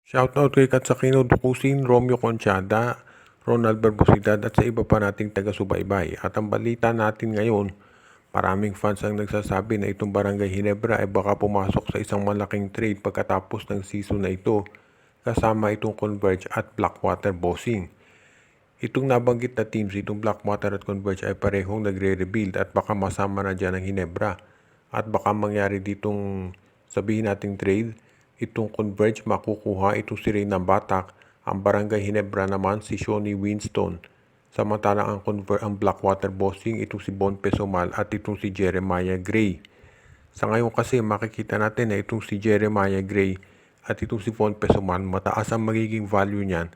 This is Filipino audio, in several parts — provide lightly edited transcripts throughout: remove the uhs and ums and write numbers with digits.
Shoutout kay Katsakino Dukusin, Romeo Conchada, Ronald Barbosidad at sa iba pa nating taga-subaybay. At ang balita natin ngayon, maraming fans ang nagsasabi na itong Barangay Ginebra ay baka pumasok sa isang malaking trade pagkatapos ng season na ito kasama itong Converge at Blackwater Bossing. Itong nabanggit na teams, itong Blackwater at Converge ay parehong nagre-rebuild at baka masama na dyan ang Ginebra. At baka mangyari ditong sabihin nating trade, itong Converge makukuha itong si Reyna Batak, ang Barangay Ginebra naman si Shawnee Winston. Samantalang ang Blackwater Bossing itong si Bon Pesomal at itong si Jeremiah Gray. Sa ngayon kasi makikita natin na itong si Jeremiah Gray at itong si Bon Pesomal mataas ang magiging value niyan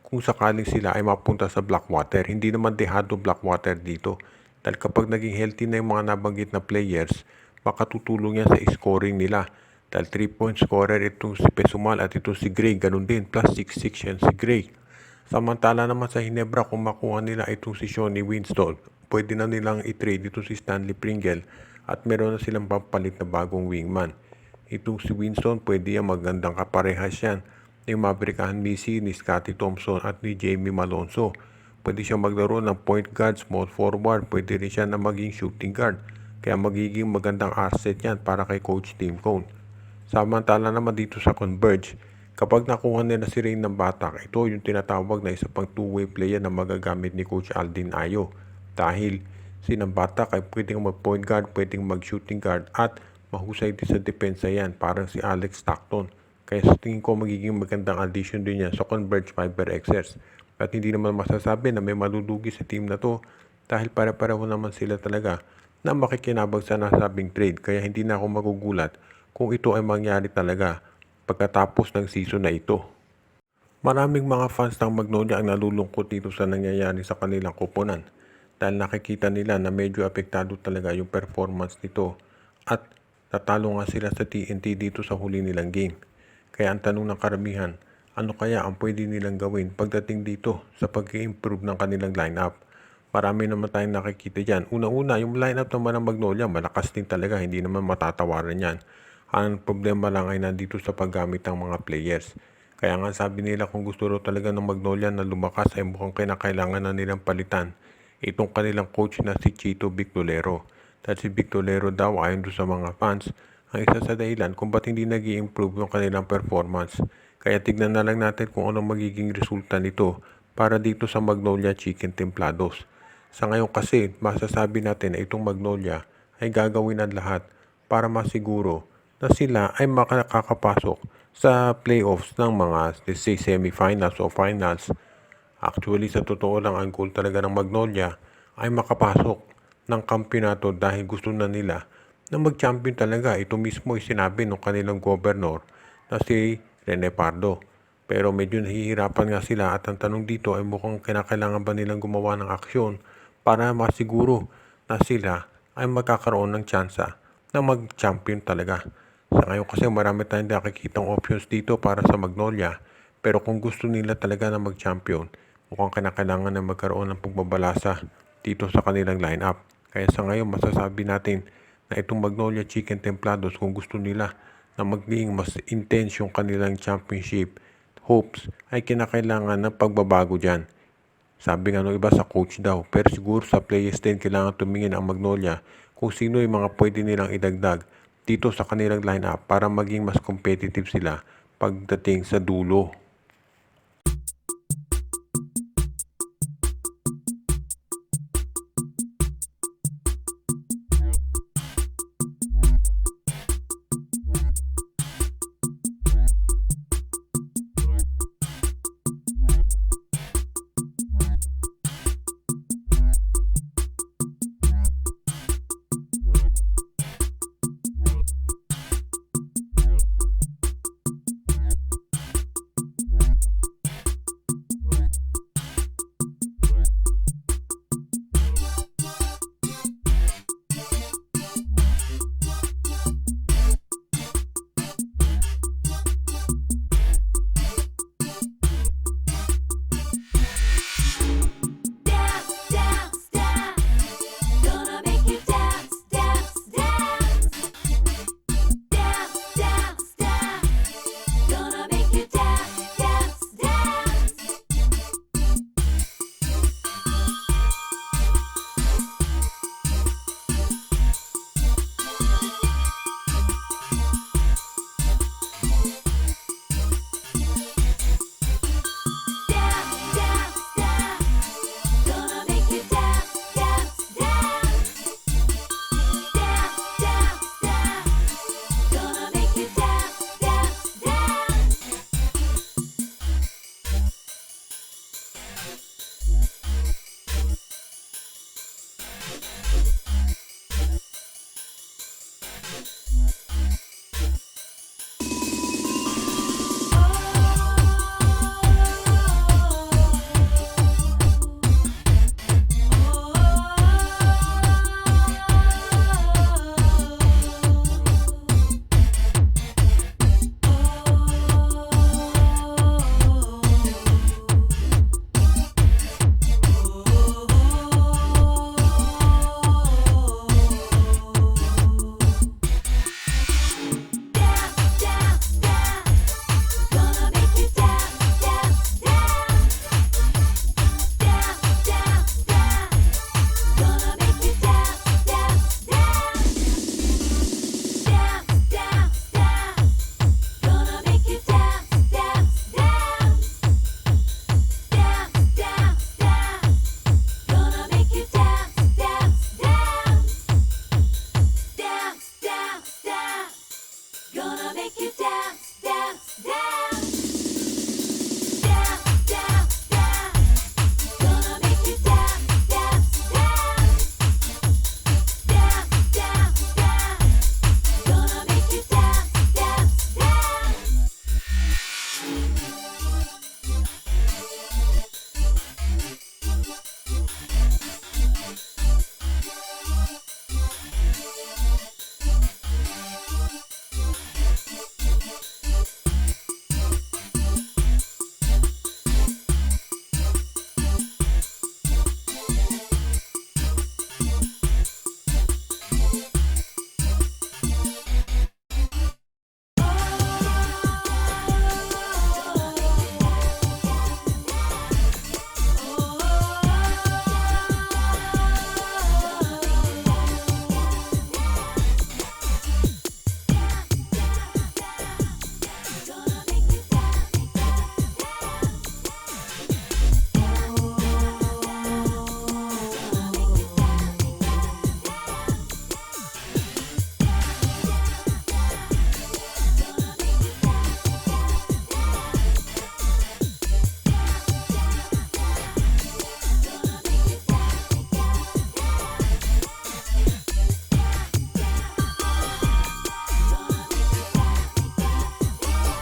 kung sakaling sila ay mapunta sa Blackwater. Hindi naman dehado Blackwater dito. Dahil kapag naging healthy na yung mga nabanggit na players, makatutulong yan sa scoring nila. Dahil 3-point scorer itong si Pesumal at itong si Gray, ganun din. Plus 6-6 yan si Gray. Samantala naman sa Ginebra, kung makuha nila itong si Shawnee Winston, pwede na nilang i-trade itong si Stanley Pringle at meron na silang pampalit na bagong wingman. Itong si Winston, pwede yan magandang kaparehas yan ni Maverickahan Missy, ni Scottie Thompson at ni Jamie Malonzo. Pwede siya maglaro ng point guard, small forward, pwede rin siya na maging shooting guard. Kaya magiging magandang asset yan para kay Coach Tim Cone. Samantala naman dito sa Converge, kapag nakuha nila si Rain ng Batak, ito yung tinatawag na isa pang two-way player na magagamit ni Coach Aldin Ayo. Dahil si Batak ay pwedeng mag-point guard, pwedeng mag-shooting guard at mahusay din sa depensa yan, parang si Alex Stockton. Kaya sa tingin ko magiging magandang addition din yan sa Converge Fiber Xers. At hindi naman masasabi na may malulugi sa team na to dahil pare-pareho naman sila talaga na makikinabang sa nasabing trade. Kaya hindi na ako magugulat kung ito ay mangyari talaga pagkatapos ng season na ito. Maraming mga fans ng Magnolia ang nalulungkot dito sa nangyayari sa kanilang koponan dahil nakikita nila na medyo apektado talaga yung performance nito at natalo nga sila sa TNT dito sa huli nilang game. Kaya ang tanong ng karamihan, ano kaya ang pwede nilang gawin pagdating dito sa pag-i-improve ng kanilang lineup? Marami naman tayong nakikita dyan. Una-una, yung lineup naman ng Magnolia, malakas din talaga, hindi naman matatawaran yan. Ang problema lang ay nandito sa paggamit ng mga players. Kaya nga sabi nila kung gusto rin talaga ng Magnolia na lumakas ay mukhang kinakailangan na nilang palitan itong kanilang coach na si Chito Victolero. Dahil si Victolero daw ayon doon sa mga fans, ang isa sa dahilan kung ba't hindi nag-i-improve yung kanilang performance. Kaya tignan na lang natin kung anong magiging resulta nito para dito sa Magnolia Chicken Templados. Sa ngayon kasi, masasabi natin na itong Magnolia ay gagawin ang lahat para masiguro na sila ay makakapasok sa playoffs ng mga let's say semifinals o finals. Actually, sa totoo lang, ang goal talaga ng Magnolia ay makapasok ng kampiyonato dahil gusto na nila na mag-champion talaga. Ito mismo ay sinabi ng kanilang governor na si Rene Pardo. Pero medyo nahihirapan nga sila at ang tanong dito ay mukhang kinakailangan ba nilang gumawa ng aksyon para masiguro na sila ay magkakaroon ng tsansa na mag-champion talaga. Sa ngayon kasi marami tayong nakikitang options dito para sa Magnolia, pero kung gusto nila talaga na mag-champion, mukhang kinakailangan na magkaroon ng pagbabalasa dito sa kanilang lineup. Kaya sa ngayon masasabi natin na itong Magnolia Chicken Templados, kung gusto nila na maging mas intense yung kanilang championship hopes, ay kinakailangan ng pagbabago dyan. Sabi nga ng iba sa coach daw, pero siguro sa players din kailangan tumingin ang Magnolia kung sino yung mga pwede nilang idagdag dito sa kanilang lineup para maging mas competitive sila pagdating sa dulo.